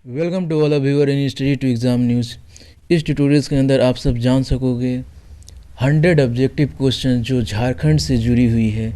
Welcome to all viewer in study to exam news. इस tutorials के अंदर आप सब जान सकोगे 100 ऑब्जेक्टिव क्वेश्चन जो झारखंड से जुड़ी हुई है,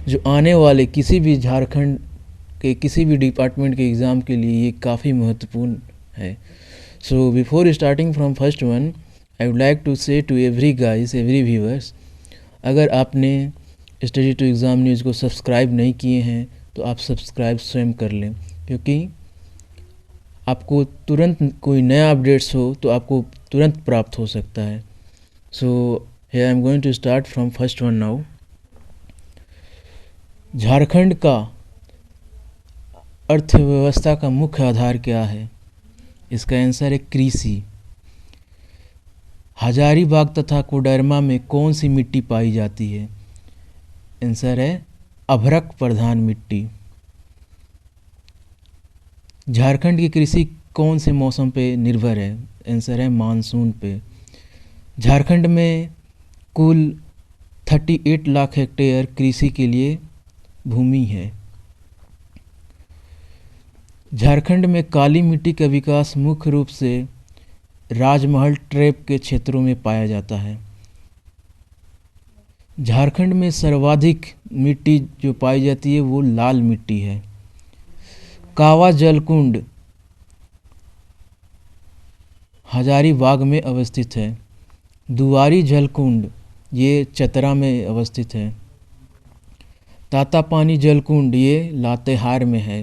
जो आने वाले किसी भी झारखंड के किसी भी डिपार्टमेंट के एग्ज़ाम के लिए ये काफ़ी महत्वपूर्ण है। So before starting from first one, I would like to say to every guys, every viewers, अगर आपने स्टडी टू एग्ज़ाम न्यूज़ को सब्सक्राइब नहीं किए हैं तो आप सब्सक्राइब स्वयं कर लें, क्योंकि आपको तुरंत कोई नया अपडेट्स हो तो आपको तुरंत प्राप्त हो सकता है। So here I am going to start from first one now. Jharkhand का अर्थव्यवस्था का मुख्य आधार क्या है? इसका आंसर है कृषि। हजारीबाग तथा कोडरमा में कौन सी मिट्टी पाई जाती है? आंसर है अभ्रक प्रधान मिट्टी। झारखंड की कृषि कौन से मौसम पे निर्भर है? आंसर है मानसून पे। झारखंड में कुल 38 लाख हेक्टेयर कृषि के लिए भूमि है। झारखंड में काली मिट्टी का विकास मुख्य रूप से राजमहल ट्रैप के क्षेत्रों में पाया जाता है। झारखंड में सर्वाधिक मिट्टी जो पाई जाती है वो लाल मिट्टी है। कावा जलकुंड हजारीबाग में अवस्थित है। दुआरी जलकुंड ये चतरा में अवस्थित है। तातापानी जलकुंड ये लातेहार में है।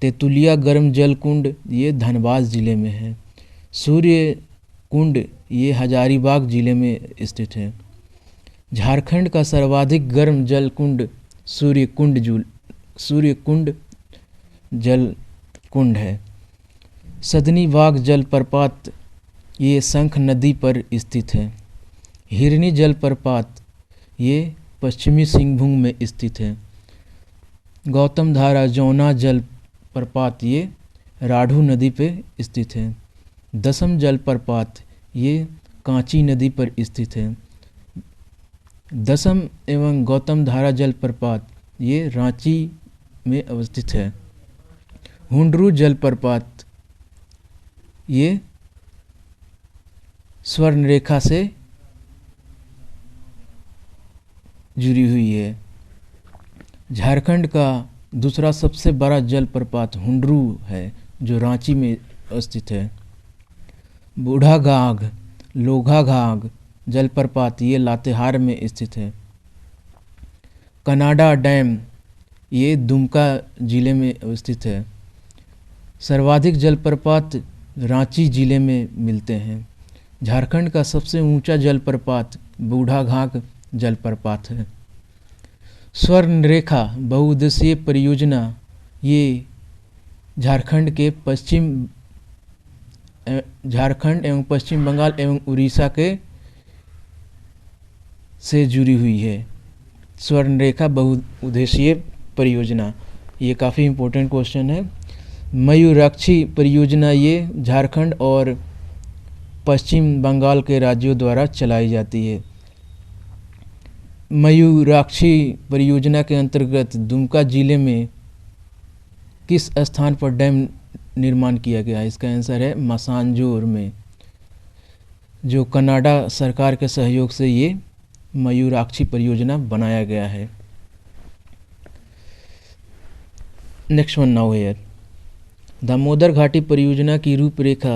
तेतुलिया गर्म जलकुंड ये धनबाद ज़िले में है। सूर्य कुंड ये हजारीबाग ज़िले में स्थित है। झारखंड का सर्वाधिक गर्म जलकुंड सूर्यकुंड जल कुंड है। सदनी बाग जलप्रपात ये शंख नदी पर स्थित है। हिरनी जलप्रपात ये पश्चिमी सिंहभूम में स्थित है। गौतम धारा जौना जलप्रपात ये राढ़ू नदी पे स्थित है। दसम जलप्रपात ये कांची नदी पर स्थित है। दसम एवं गौतम धारा जलप्रपात ये रांची में अवस्थित है। हुंडरू जलप्रपात ये स्वर्णरेखा से जुड़ी हुई है। झारखंड का दूसरा सबसे बड़ा जलप्रपात हुंडरू है जो रांची में स्थित है। बूढ़ा घाघ लोघा घाघ जलप्रपात ये लातेहार में स्थित है। कनाडा डैम ये दुमका जिले में अवस्थित है। सर्वाधिक जलप्रपात रांची जिले में मिलते हैं। झारखंड का सबसे ऊंचा जलप्रपात बूढ़ा घाघ जलप्रपात है। स्वर्णरेखा बहुउद्देशीय परियोजना ये झारखंड एवं पश्चिम बंगाल एवं उड़ीसा के से जुड़ी हुई है। स्वर्णरेखा बहुउद्देशीय परियोजना ये काफ़ी इम्पोर्टेंट क्वेश्चन है। मयूराक्षी परियोजना ये झारखंड और पश्चिम बंगाल के राज्यों द्वारा चलाई जाती है। मयूराक्षी परियोजना के अंतर्गत दुमका जिले में किस स्थान पर डैम निर्माण किया गया है? इसका आंसर है मसानजोर में, जो कनाडा सरकार के सहयोग से ये मयूराक्षी परियोजना बनाया गया है। Next one now here. Damodar घाटी परियोजना की रूपरेखा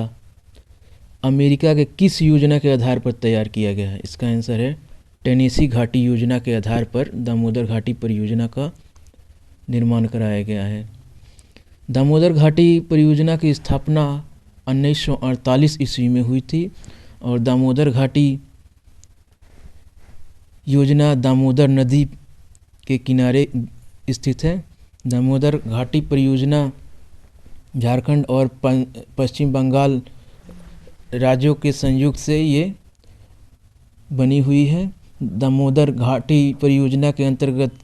अमेरिका के किस योजना के आधार पर तैयार किया गया है? इसका आंसर है टेनेसी घाटी योजना के आधार पर दामोदर घाटी परियोजना का निर्माण कराया गया है। दामोदर घाटी परियोजना की स्थापना 1948 ईस्वी में हुई थी और दामोदर घाटी योजना दामोदर नदी के किनारे स्थित है। दामोदर घाटी परियोजना झारखंड और पश्चिम बंगाल राज्यों के संयोग से ये बनी हुई है। दामोदर घाटी परियोजना के अंतर्गत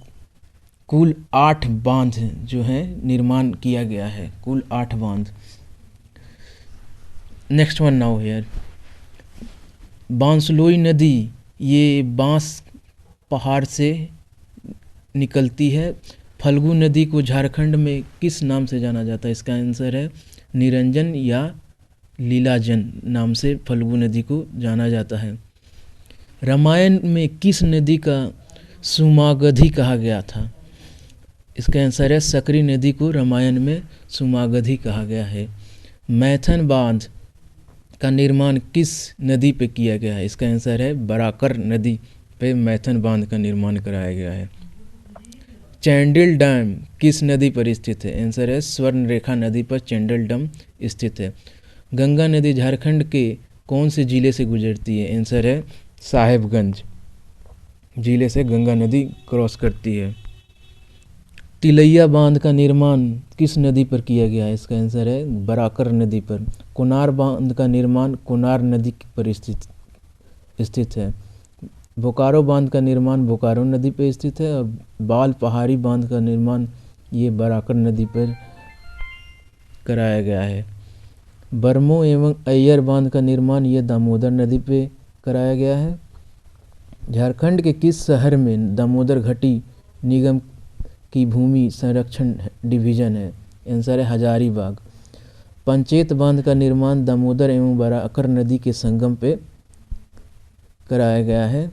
कुल 8 बांध जो हैं निर्माण किया गया है, कुल 8 बांध। Next one now here. Bansloi नदी ये बांस पहाड़ से निकलती है। फल्गु नदी को झारखंड में किस नाम से जाना जाता है? इसका आंसर है निरंजन या लीलाजन नाम से फल्गु नदी को जाना जाता है। रामायण में किस नदी का सुमागधी कहा गया था? इसका आंसर है सकरी नदी को रामायण में सुमागधी कहा गया है। मैथन बांध का निर्माण किस नदी पे किया गया है? इसका आंसर है बराकर नदी पे मैथन बांध का निर्माण कराया गया है। चैंडिल डैम किस नदी पर स्थित है? आंसर है स्वर्णरेखा नदी पर चैंडिल डैम स्थित है। गंगा नदी झारखंड के कौन से जिले से गुजरती है? आंसर है साहेबगंज जिले से गंगा नदी क्रॉस करती है। तिलैया बांध का निर्माण किस नदी पर किया गया है? इसका आंसर है बराकर नदी पर। कोनार बांध का निर्माण कोनार नदी पर स्थित है। बोकारो बांध का निर्माण बोकारो नदी पर स्थित है। और बाल पहाड़ी बांध का निर्माण ये बराकर नदी पर कराया गया है। बरमो एवं अय्यर बांध का निर्माण ये दामोदर नदी पे कराया गया है। झारखंड के किस शहर में दामोदर घाटी निगम की भूमि संरक्षण डिवीजन है? आंसर है हजारीबाग। पंचेत बांध का निर्माण दामोदर एवं बराकर नदी के संगम पे कराया गया है।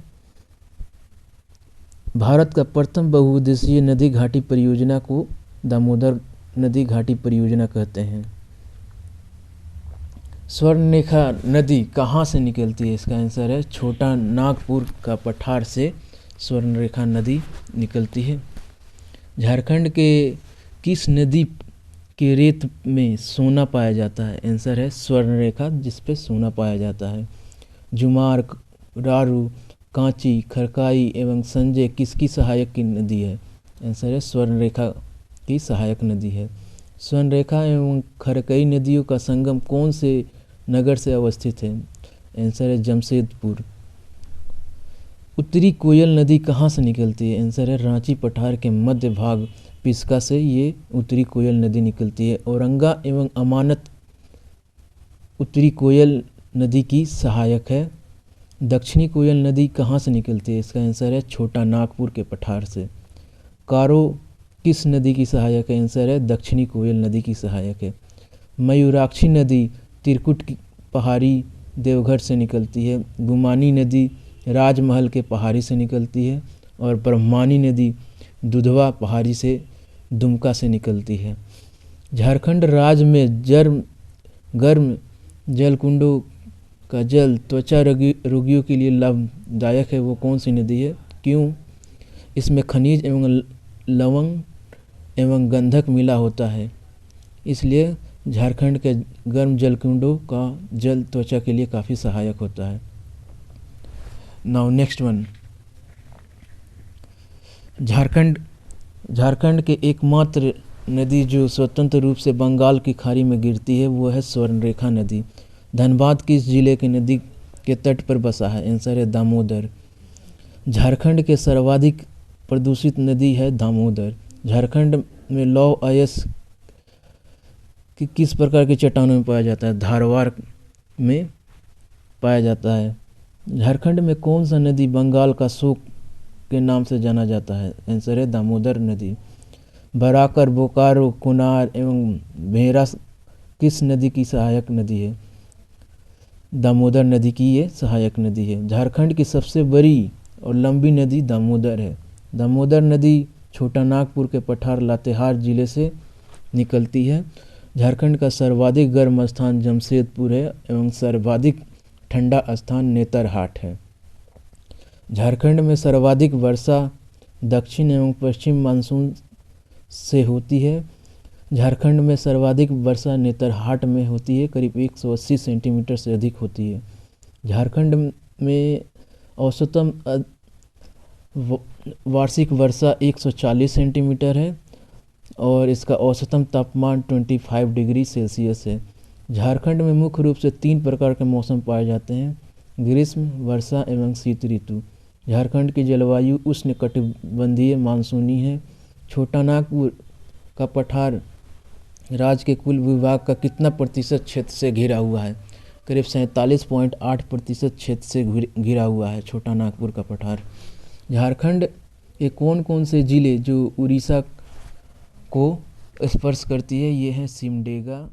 भारत का प्रथम बहुउद्देशीय नदी घाटी परियोजना को दामोदर नदी घाटी परियोजना कहते हैं। स्वर्णरेखा नदी कहाँ से निकलती है? इसका आंसर है छोटा नागपुर का पठार से स्वर्णरेखा नदी निकलती है। झारखंड के किस नदी के रेत में सोना पाया जाता है? आंसर है स्वर्णरेखा जिस पे सोना पाया जाता है। जुमार, रारू, कांची, खरकाई एवं संजय किसकी सहायक की नदी है? आंसर है स्वर्णरेखा की सहायक नदी है। स्वर्णरेखा एवं खरकई नदियों का संगम कौन से नगर से अवस्थित है? आंसर है जमशेदपुर। उत्तरी कोयल नदी कहाँ से निकलती है? आंसर है रांची पठार के मध्य भाग पिस्का से ये उत्तरी कोयल नदी निकलती है। औरंगा एवं अमानत उत्तरी कोयल नदी की सहायक है। दक्षिणी कोयल नदी कहाँ से निकलती है? इसका आंसर है छोटा नागपुर के पठार से। कारो किस नदी की सहायक है? आंसर है दक्षिणी कोयल नदी की सहायक है। मयूराक्षी नदी तिरकुट की पहाड़ी देवघर से निकलती है। गुमानी नदी राजमहल के पहाड़ी से निकलती है। और ब्रह्मानी नदी दुधवा पहाड़ी से दुमका से निकलती है। झारखंड राज्य में गर्म जलकुंडों का जल त्वचा रोगियों के लिए लाभदायक है। वो कौन सी नदी है? क्यों? इसमें खनिज एवं लवण एवं गंधक मिला होता है, इसलिए झारखंड के गर्म जलकुंडों का जल त्वचा के लिए काफ़ी सहायक होता है। नाउ नेक्स्ट वन, झारखंड के एकमात्र नदी जो स्वतंत्र रूप से बंगाल की खाड़ी में गिरती है वो है स्वर्णरेखा नदी। धनबाद किस जिले के नदी के तट पर बसा है? आंसर है दामोदर। झारखंड के सर्वाधिक प्रदूषित नदी है दामोदर। झारखंड में लौह अयस्क किस प्रकार की चट्टानों में पाया जाता है? धारवाड़ में पाया जाता है। झारखंड में कौन सा नदी बंगाल का शोक के नाम से जाना जाता है? आंसर है दामोदर नदी। बराकर, बोकारो, कुनार एवं भेरा किस नदी की सहायक नदी है? दामोदर नदी की ये सहायक नदी है। झारखंड की सबसे बड़ी और लंबी नदी दामोदर है। दामोदर नदी छोटा नागपुर के पठार लातेहार जिले से निकलती है। झारखंड का सर्वाधिक गर्म स्थान जमशेदपुर है एवं सर्वाधिक ठंडा स्थान नेतरहाट है। झारखंड में सर्वाधिक वर्षा दक्षिण एवं पश्चिम मानसून से होती है। झारखंड में सर्वाधिक वर्षा नेतरहाट में होती है, करीब 180 सेंटीमीटर से अधिक होती है। झारखंड में औसतन वार्षिक वर्षा 140 सेंटीमीटर है और इसका औसतन तापमान 25 डिग्री सेल्सियस है। झारखंड में मुख्य रूप से 3 प्रकार के मौसम पाए जाते हैं, ग्रीष्म, वर्षा एवं शीत ऋतु। झारखंड की जलवायु उष्णकटिबंधीय मानसूनी है। छोटा नागपुर का पठार राज्य के कुल विभाग का कितना प्रतिशत क्षेत्र से घिरा हुआ है? करीब 47.8% क्षेत्र से घिरा हुआ है छोटा नागपुर का पठार। झारखंड के कौन कौन से ज़िले जो उड़ीसा को स्पर्श करती है? ये है सिमडेगा,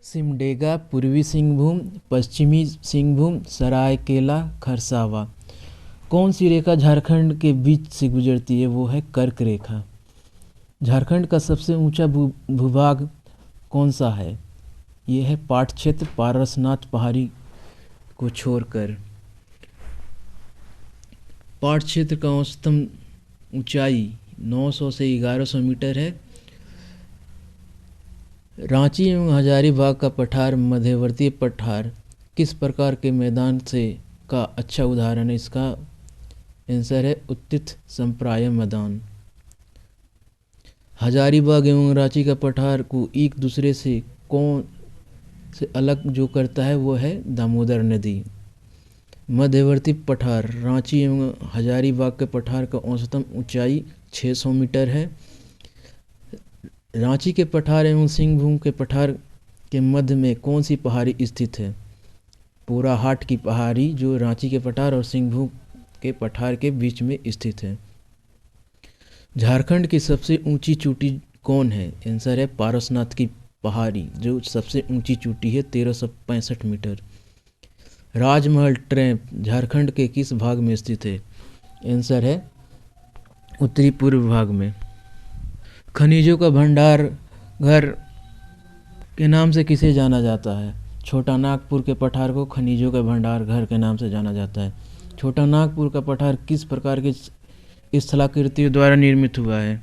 सिमडेगा, पूर्वी सिंहभूम, पश्चिमी सिंहभूम, सरायकेला, खरसावा। कौन सी रेखा झारखंड के बीच से गुजरती है? वो है कर्क रेखा। झारखंड का सबसे ऊंचा भूभाग कौन सा है? ये है पाट क्षेत्र, पारसनाथ पहाड़ी को छोड़कर। पाट क्षेत्र का औसतन ऊंचाई 900 से 1100 मीटर है। रांची एवं हजारीबाग का पठार, मध्यवर्ती पठार, किस प्रकार के मैदान से का अच्छा उदाहरण है? इसका आंसर है उत्तित संप्राय मैदान। हजारीबाग एवं रांची का पठार को एक दूसरे से कौन से अलग जो करता है वो है दामोदर नदी। मध्यवर्ती पठार, रांची एवं हजारीबाग के पठार का औसतन ऊंचाई 600 मीटर है। रांची के पठार एवं सिंहभूम के पठार के मध्य में कौन सी पहाड़ी स्थित है? पोराहाट की पहाड़ी, जो रांची के पठार और सिंहभूम के पठार के बीच में स्थित है। झारखंड की सबसे ऊंची चोटी कौन है? आंसर है पारसनाथ की पहाड़ी, जो सबसे ऊंची चोटी है, 1365 मीटर। राजमहल ट्रैप झारखंड के किस भाग में स्थित है? आंसर है उत्तरी पूर्व भाग में। खनिजों का भंडार घर के नाम से किसे जाना जाता है? छोटा नागपुर के पठार को खनिजों का भंडार घर के नाम से जाना जाता है। छोटा नागपुर का पठार किस प्रकार की स्थलाकृतियों द्वारा निर्मित हुआ है?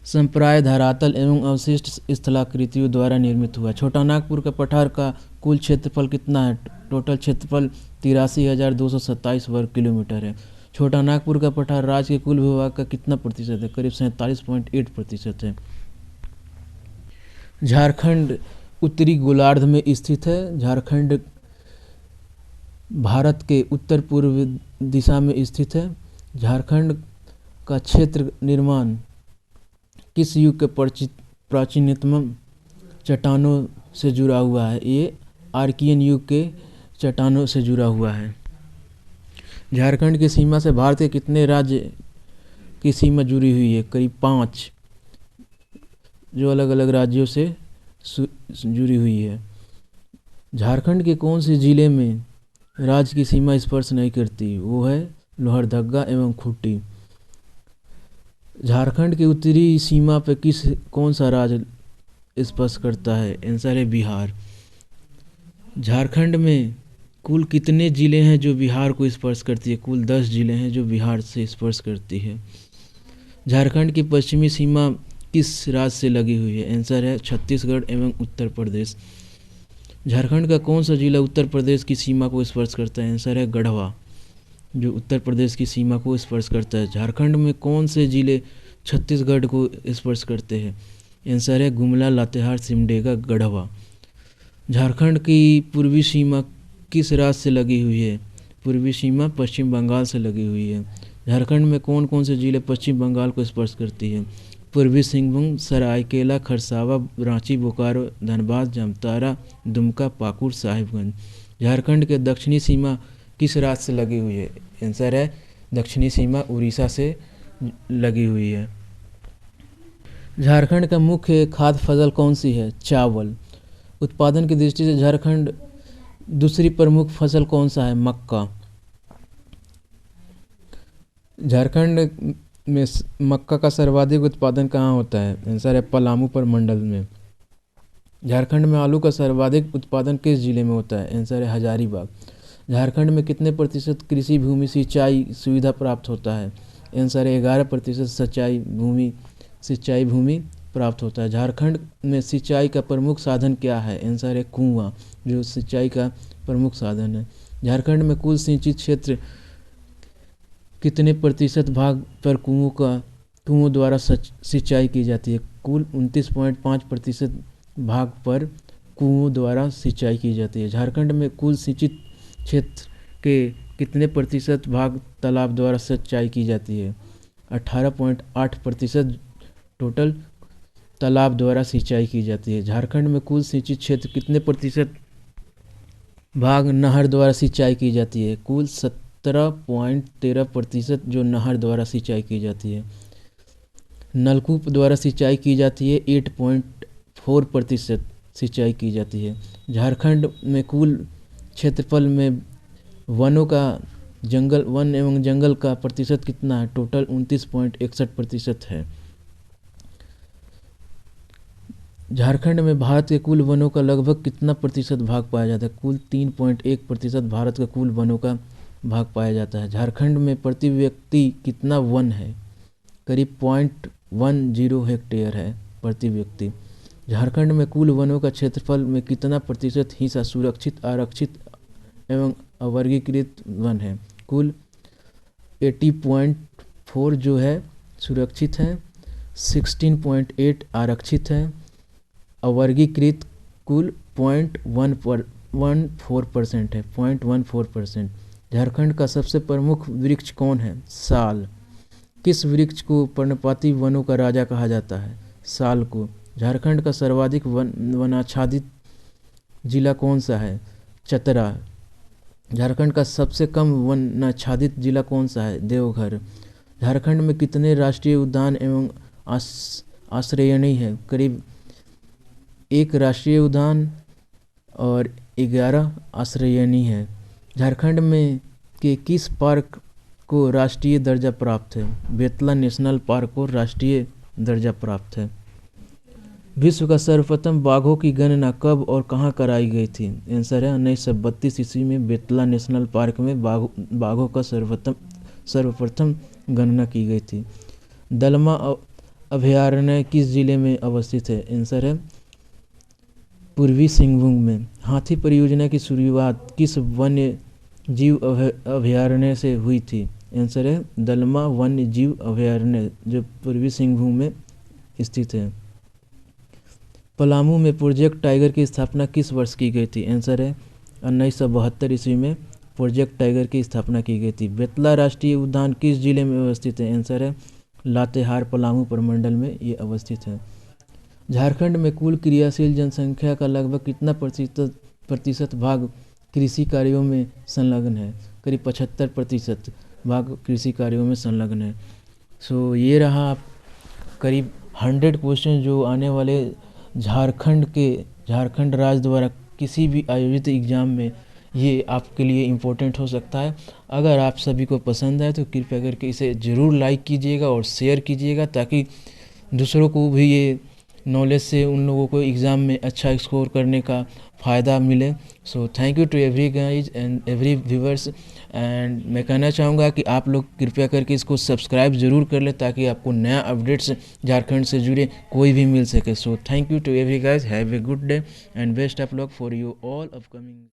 संप्राय, धरातल एवं अवशिष्ट स्थलाकृतियों द्वारा निर्मित हुआ। छोटा नागपुर का पठार का कुल क्षेत्रफल कितना है? टोटल क्षेत्रफल 83,227 वर्ग किलोमीटर है। छोटा नागपुर का पठार राज्य के कुल भूभाग का कितना प्रतिशत है? करीब 47.8% है। झारखंड उत्तरी गोलार्ध में स्थित है। झारखंड भारत के उत्तर पूर्व दिशा में स्थित है। झारखंड का क्षेत्र निर्माण किस युग के प्राचीनतम चट्टानों से जुड़ा हुआ है? ये आर्कियन युग के चट्टानों से जुड़ा हुआ है। झारखंड की सीमा से भारत के कितने राज्य की सीमा जुड़ी हुई है? करीब 5, जो अलग अलग राज्यों से जुड़ी हुई है। झारखंड के कौन से जिले में राज्य की सीमा स्पर्श नहीं करती? वो है लोहरदगा एवं खूंटी। झारखंड की उत्तरी सीमा पर कौन सा राज्य स्पर्श करता है? आंसर है बिहार। झारखंड में कुल कितने ज़िले हैं जो बिहार को स्पर्श करती है? कुल 10 ज़िले हैं जो बिहार से स्पर्श करती है। झारखंड की पश्चिमी सीमा किस राज्य से लगी हुई है? आंसर है छत्तीसगढ़ एवं उत्तर प्रदेश। झारखंड का कौन सा जिला उत्तर प्रदेश की सीमा को स्पर्श करता है? आंसर है गढ़वा, जो उत्तर प्रदेश की सीमा को स्पर्श करता है। झारखंड में कौन से जिले छत्तीसगढ़ को स्पर्श करते हैं? आंसर है गुमला, लातेहार, सिमडेगा, गढ़वा। झारखंड की पूर्वी सीमा किस राज्य से लगी हुई है? पूर्वी सीमा पश्चिम बंगाल से लगी हुई है। झारखंड में कौन कौन से जिले पश्चिम बंगाल को स्पर्श करती है? पूर्वी सिंहभूम, सरायकेला, खरसावा, रांची, बोकारो, धनबाद, जामताड़ा, दुमका, पाकुड़, साहिबगंज। झारखंड के दक्षिणी सीमा किस राज्य से लगी हुई है? आंसर है दक्षिणी सीमा उड़ीसा से लगी हुई है। झारखंड का मुख्य खाद्य फसल कौन सी है? चावल। उत्पादन की दृष्टि से झारखंड दूसरी प्रमुख फसल कौन सा है? मक्का। झारखंड में मक्का का सर्वाधिक उत्पादन कहाँ होता है? आंसर है पलामू प्रमंडल में। झारखंड में आलू का सर्वाधिक उत्पादन किस जिले में होता है? आंसर है हजारीबाग। झारखंड में कितने प्रतिशत कृषि भूमि सिंचाई सुविधा प्राप्त होता है? आंसर है 11% सिंचाई भूमि प्राप्त होता है। झारखंड में सिंचाई का प्रमुख साधन क्या है? आंसर है कुआं, जो सिंचाई का प्रमुख साधन है। झारखंड में कुल सिंचित क्षेत्र कितने प्रतिशत भाग पर कुओं द्वारा सिंचाई की जाती है? कुल 29.5% भाग पर कुओं द्वारा सिंचाई की जाती है। झारखंड में कुल सिंचित क्षेत्र के कितने प्रतिशत भाग तालाब द्वारा सिंचाई की जाती है? 18.8% टोटल तालाब द्वारा सिंचाई की जाती है। झारखंड में कुल सिंचित क्षेत्र कितने प्रतिशत भाग नहर द्वारा सिंचाई की जाती है? कुल 17.13% जो नहर द्वारा सिंचाई की जाती है। नलकूप द्वारा सिंचाई की जाती है 8.4%। सिंचाई की जाती है। झारखंड में कुल क्षेत्रफल में वनों का वन एवं जंगल का प्रतिशत कितना है? टोटल 29.61% है। झारखंड में भारत के कुल वनों का लगभग कितना प्रतिशत भाग पाया जाता है? कुल 3.1% भारत के कुल वनों का भाग पाया जाता है। झारखंड में प्रति व्यक्ति कितना वन है? करीब 0.10 हेक्टेयर है प्रति व्यक्ति। झारखंड में कुल वनों का क्षेत्रफल में कितना प्रतिशत हिस्सा सुरक्षित, आरक्षित एवं अवर्गीकृत वन है? कुल 80.4 जो है सुरक्षित है, 16.8 आरक्षित है, अवर्गीकृत कुल 0.14% है, 0.14%। झारखंड का सबसे प्रमुख वृक्ष कौन है? साल। किस वृक्ष को पर्णपाती वनों का राजा कहा जाता है? साल को। झारखंड का सर्वाधिक वनाच्छादित जिला कौन सा है? चतरा। झारखंड का सबसे कम वनाच्छादित जिला कौन सा है? देवघर। झारखंड में कितने राष्ट्रीय उद्यान एवं आश्रयणी है? करीब 1 राष्ट्रीय उद्यान और 11 आश्रयणी है। झारखंड में के किस पार्क को राष्ट्रीय दर्जा प्राप्त है? बेतला नेशनल पार्क को राष्ट्रीय दर्जा प्राप्त है। विश्व का सर्वप्रथम बाघों की गणना कब और कहाँ कराई गई थी? आंसर है 1932 ईस्वी में बेतला नेशनल पार्क में बाघों का सर्वप्रथम गणना की गई थी। दलमा अभयारण्य किस जिले में अवस्थित है? आंसर है पूर्वी सिंहभूम में। हाथी परियोजना की शुरुआत किस वन्य जीव अभयारण्य से हुई थी? आंसर है दलमा वन्य जीव अभयारण्य जो पूर्वी सिंहभूम में स्थित है। पलामू में प्रोजेक्ट टाइगर की स्थापना किस वर्ष की गई थी? आंसर है 1972 ईस्वी में प्रोजेक्ट टाइगर की स्थापना की गई थी। बेतला राष्ट्रीय उद्यान किस जिले में अवस्थित है? आंसर है लातेहार पलामू प्रमंडल में ये अवस्थित है। झारखंड में कुल क्रियाशील जनसंख्या का लगभग कितना प्रतिशत भाग कृषि कार्यों में संलग्न है? करीब 75% भाग कृषि कार्यों में संलग्न है। सो ये रहा करीब 100 क्वेश्चन जो आने वाले झारखंड राज्य द्वारा किसी भी आयोजित एग्ज़ाम में ये आपके लिए इम्पोर्टेंट हो सकता है। अगर आप सभी को पसंद आए तो कृपया करके इसे ज़रूर लाइक कीजिएगा और शेयर कीजिएगा ताकि दूसरों को भी ये नॉलेज से उन लोगों को एग्ज़ाम में अच्छा स्कोर करने का फ़ायदा मिले। So thank you to every guys and every viewers. And मैं कहना चाहूँगा कि आप लोग कृपया करके इसको सब्सक्राइब ज़रूर कर लें ताकि आपको नया अपडेट्स झारखंड से जुड़े कोई भी मिल सके। So thank you to every guys, have a good day and best of luck for you all upcoming.